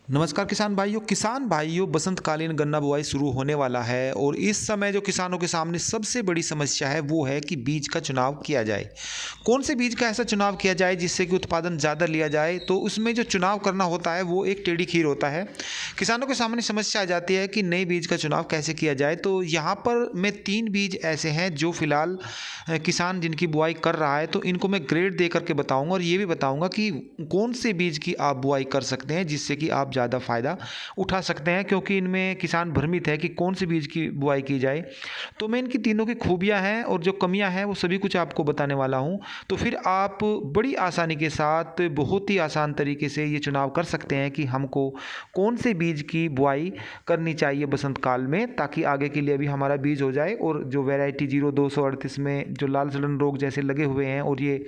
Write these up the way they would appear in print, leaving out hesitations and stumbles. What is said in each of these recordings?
नमस्कार किसान भाइयों बसंतकालीन गन्ना बुआई शुरू होने वाला है और इस समय जो किसानों के सामने सबसे बड़ी समस्या है वो है कि बीज का चुनाव किया जाए। कौन से बीज का ऐसा चुनाव किया जाए जिससे कि उत्पादन ज़्यादा लिया जाए। तो उसमें जो चुनाव करना होता है वो एक टेढ़ी खीर होता है। किसानों के सामने समस्या आ जाती है कि नए बीज का चुनाव कैसे किया जाए। तो यहाँ पर मैं 3 बीज ऐसे हैं जो फिलहाल किसान जिनकी बुआई कर रहा है तो इनको मैं ग्रेड दे करके बताऊँगा और ये भी बताऊँगा कि कौन से बीज की आप बुआई कर सकते हैं जिससे कि आप ज़्यादा फ़ायदा उठा सकते हैं, क्योंकि इनमें किसान भ्रमित है कि कौन से बीज की बुआई की जाए। तो मैं इनकी तीनों की खूबियां हैं और जो कमियां हैं वो सभी कुछ आपको बताने वाला हूं। तो फिर आप बड़ी आसानी के साथ बहुत ही आसान तरीके से ये चुनाव कर सकते हैं कि हमको कौन से बीज की बुआई करनी चाहिए बसंत काल में, ताकि आगे के लिए भी हमारा बीज हो जाए और जो वैरायटी 0238 में जो लाल सड़न रोग जैसे लगे हुए हैं और ये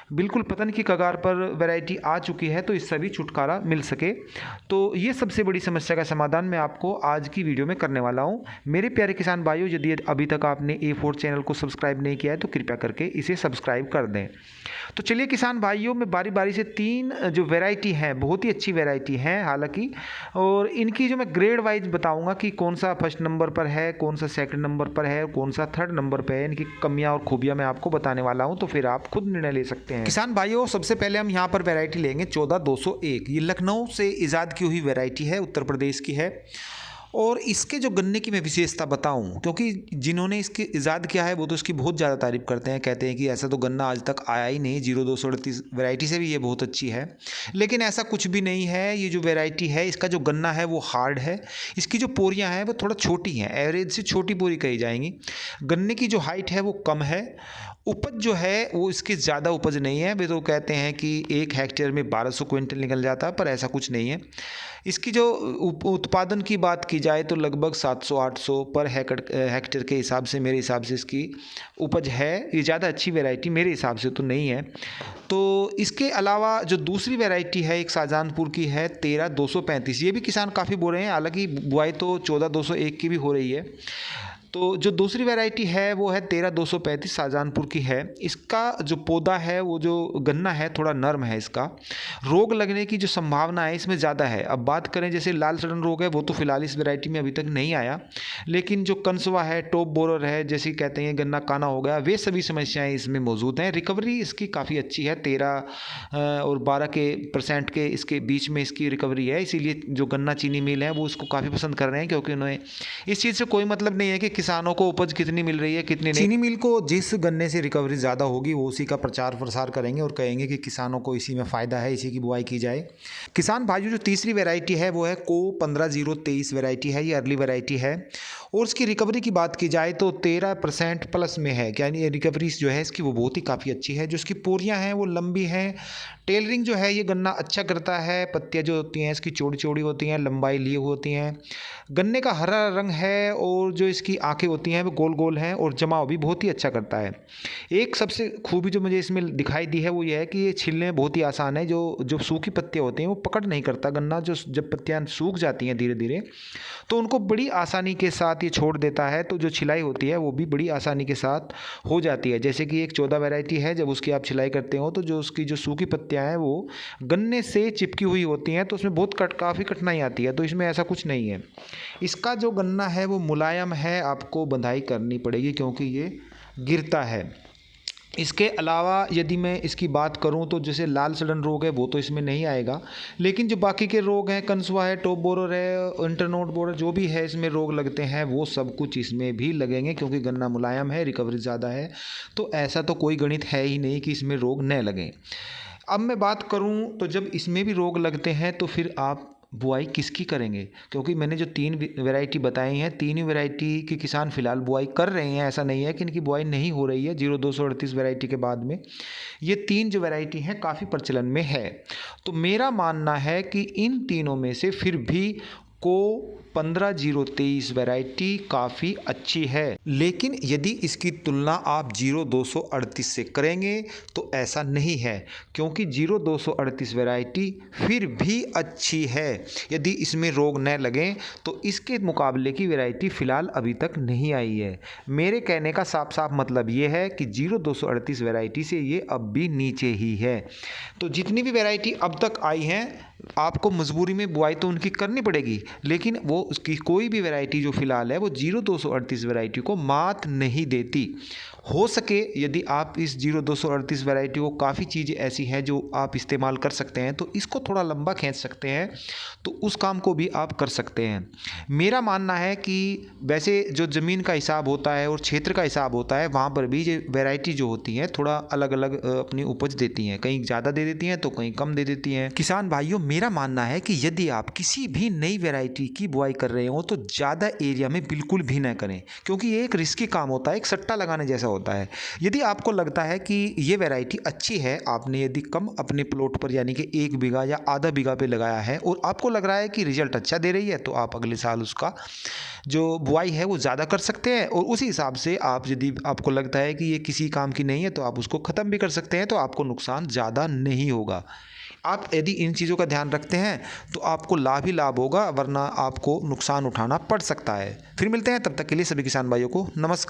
बिल्कुल पतन की कगार पर वैरायटी आ चुकी है, तो इससे भी छुटकारा मिल सके। तो ये सबसे बड़ी समस्या का समाधान मैं आपको आज की वीडियो में करने वाला हूँ। मेरे प्यारे किसान भाइयों, यदि अभी तक आपने A4 चैनल को सब्सक्राइब नहीं किया है तो कृपया करके इसे सब्सक्राइब कर दें। तो चलिए किसान भाइयों, मैं बारी बारी से 3 जो वैरायटी हैं, बहुत ही अच्छी वैरायटी हैं हालांकि, और इनकी जो मैं ग्रेड वाइज बताऊंगा कि कौन सा फर्स्ट नंबर पर है, कौन सा सेकंड नंबर पर है, कौन सा थर्ड नंबर पर है। इनकी कमियां और खूबियां मैं आपको बताने वाला हूं, तो फिर आप खुद निर्णय ले सकते हैं। किसान भाइयों, सबसे पहले हम यहाँ पर वैरायटी लेंगे 14201। ये लखनऊ से ईजाद की हुई वैरायटी है, उत्तर प्रदेश की है। और इसके जो गन्ने की मैं विशेषता बताऊं, क्योंकि जिन्होंने इसके ईजाद किया है वो तो इसकी बहुत ज़्यादा तारीफ़ करते हैं, कहते हैं कि ऐसा तो गन्ना आज तक आया ही नहीं। 0238 वैरायटी से भी ये बहुत अच्छी है, लेकिन ऐसा कुछ भी नहीं है। ये जो वैरायटी है इसका जो गन्ना है वो हार्ड है। इसकी जो पोरियां हैं वो थोड़ा छोटी हैं, एवरेज से छोटी पोरी कही जाएंगी। गन्ने की जो हाइट है वो कम है। उपज जो है वो इसकी ज़्यादा उपज नहीं है। वे तो कहते हैं कि 1 हेक्टेयर में 1200 क्विंटल निकल जाता है, पर ऐसा कुछ नहीं है। इसकी जो उत्पादन की बात की जाए तो लगभग 700-800 पर हेक्टेयर के हिसाब से, मेरे हिसाब से इसकी उपज है। ये ज़्यादा अच्छी वैरायटी मेरे हिसाब से तो नहीं है। तो इसके अलावा जो दूसरी वैरायटी है एक शाहजहानपुर की है 13235। ये भी किसान काफ़ी बोल रहे हैं, हालांकि बुआई तो 14201 की भी हो रही है। तो जो दूसरी वैरायटी है वो है 13235, शाहजहानपुर की है। इसका जो पौधा है, वो जो गन्ना है थोड़ा नर्म है। इसका रोग लगने की जो संभावना है इसमें ज़्यादा है। अब बात करें जैसे लाल सड़न रोग है, वो तो फिलहाल इस वैरायटी में अभी तक नहीं आया, लेकिन जो कंसवा है, टॉप बोरर है, जैसे कहते हैं गन्ना काना हो गया, वे सभी समस्याएं इसमें मौजूद हैं। रिकवरी इसकी काफ़ी अच्छी है, 13 और 12% के इसके बीच में इसकी रिकवरी है। इसीलिए जो गन्ना चीनी मिल है वो इसको काफ़ी पसंद कर रहे हैं, क्योंकि उन्हें इस चीज़ से कोई मतलब नहीं है कि किसानों को उपज कितनी मिल रही है कितनी नहीं। चीनी मिल को जिस गन्ने से रिकवरी ज़्यादा होगी वो उसी का प्रचार प्रसार करेंगे और कहेंगे कि किसानों को इसी में फ़ायदा है, इसी की बुआई की जाए। किसान भाइयों, जो तीसरी वैरायटी है वो है को 15023 वैरायटी है। ये अर्ली वैरायटी है और इसकी रिकवरी की बात की जाए तो 13% प्लस में है। यानी ये रिकवरी जो है इसकी वो बहुत ही काफ़ी अच्छी है। जो इसकी पोरियाँ हैं वो लंबी हैं। टेलरिंग जो है ये गन्ना अच्छा करता है। पत्तियाँ जो होती हैं इसकी चौड़ी चौड़ी होती हैं, लंबाई लिए होती हैं। गन्ने का हरा रंग है और जो इसकी आंखें होती हैं वो गोल गोल हैं और जमाव भी बहुत ही अच्छा करता है। एक सबसे खूबी जो मुझे इसमें दिखाई दी है वो ये है कि ये छीलने में बहुत ही आसान है। जो सूखी पत्तियाँ होती हैं वो पकड़ नहीं करता गन्ना। जो जब पत्तियाँ सूख जाती हैं धीरे धीरे तो उनको बड़ी आसानी के साथ ये छोड़ देता है। तो जो छिलाई होती है वो भी बड़ी आसानी के साथ हो जाती है। जैसे कि एक 14 वैरायटी है, जब उसकी आप छिलाई करते हो तो जो उसकी जो सूखी पत्तियाँ हैं वो गन्ने से चिपकी हुई होती हैं, तो उसमें बहुत काफ़ी कठिनाई आती है। तो इसमें ऐसा कुछ नहीं है। इसका जो गन्ना है वो मुलायम है, आपको बंधाई करनी पड़ेगी क्योंकि ये गिरता है। इसके अलावा यदि मैं इसकी बात करूं तो जैसे लाल सड़न रोग है वो तो इसमें नहीं आएगा, लेकिन जो बाकी के रोग हैं, कंसुआ है, टॉप बोरर है, इंटरनोड बोरर, जो भी है इसमें रोग लगते हैं वो सब कुछ इसमें भी लगेंगे, क्योंकि गन्ना मुलायम है, रिकवरी ज़्यादा है। तो ऐसा तो कोई गणित है ही नहीं कि इसमें रोग न लगें। अब मैं बात करूं तो जब इसमें भी रोग लगते हैं तो फिर आप बुआई किसकी करेंगे, क्योंकि मैंने जो 3 वैरायटी बताई हैं, 3 ही वैरायटी के किसान फिलहाल बुआई कर रहे हैं। ऐसा नहीं है कि इनकी बुआई नहीं हो रही है। 0238 वैरायटी के बाद में ये 3 जो वैरायटी हैं काफ़ी प्रचलन में है। तो मेरा मानना है कि इन तीनों में से फिर भी को 15023 वैरायटी काफ़ी अच्छी है। लेकिन यदि इसकी तुलना आप 0238 से करेंगे तो ऐसा नहीं है, क्योंकि 0238 वैरायटी फिर भी अच्छी है। यदि इसमें रोग न लगें तो इसके मुकाबले की वैरायटी फ़िलहाल अभी तक नहीं आई है। मेरे कहने का साफ साफ मतलब ये है कि 0238 वैरायटी से ये अब भी नीचे ही है। तो जितनी भी वैरायटी अब तक आई हैं आपको मजबूरी में बुआई तो उनकी करनी पड़ेगी, लेकिन वो उसकी कोई भी वैरायटी जो फ़िलहाल है वो 0238 वैरायटी को मात नहीं देती। हो सके यदि आप इस 0238 वैरायटी को, काफ़ी चीज़ें ऐसी हैं जो आप इस्तेमाल कर सकते हैं, तो इसको थोड़ा लंबा खींच सकते हैं, तो उस काम को भी आप कर सकते हैं। मेरा मानना है कि वैसे जो ज़मीन का हिसाब होता है और क्षेत्र का हिसाब होता है, वहाँ पर भी ये वैरायटी जो होती हैं थोड़ा अलग अलग अपनी उपज देती हैं, कहीं ज़्यादा दे देती हैं तो कहीं कम दे देती हैं। किसान भाइयों, मेरा मानना है कि यदि आप किसी भी नई वैरायटी की बुआई कर रहे हो तो ज़्यादा एरिया में बिल्कुल भी ना करें, क्योंकि ये एक रिस्की काम होता है, एक सट्टा लगाने जैसा होता है। यदि आपको लगता है कि ये वैरायटी अच्छी है, आपने यदि कम अपने प्लॉट पर यानी कि 1 बीघा या आधा बीघा पे लगाया है और आपको लग रहा है कि रिजल्ट अच्छा दे रही है, तो आप अगले साल उसका जो बुआई है वो ज़्यादा कर सकते हैं। और उसी हिसाब से आप, यदि आपको लगता है कि ये किसी काम की नहीं है, तो आप उसको ख़त्म भी कर सकते हैं, तो आपको नुकसान ज़्यादा नहीं होगा। आप यदि इन चीज़ों का ध्यान रखते हैं तो आपको लाभ ही लाभ होगा, वरना आपको नुकसान उठाना पड़ सकता है। फिर मिलते हैं, तब तक के लिए सभी किसान भाइयों को नमस्कार।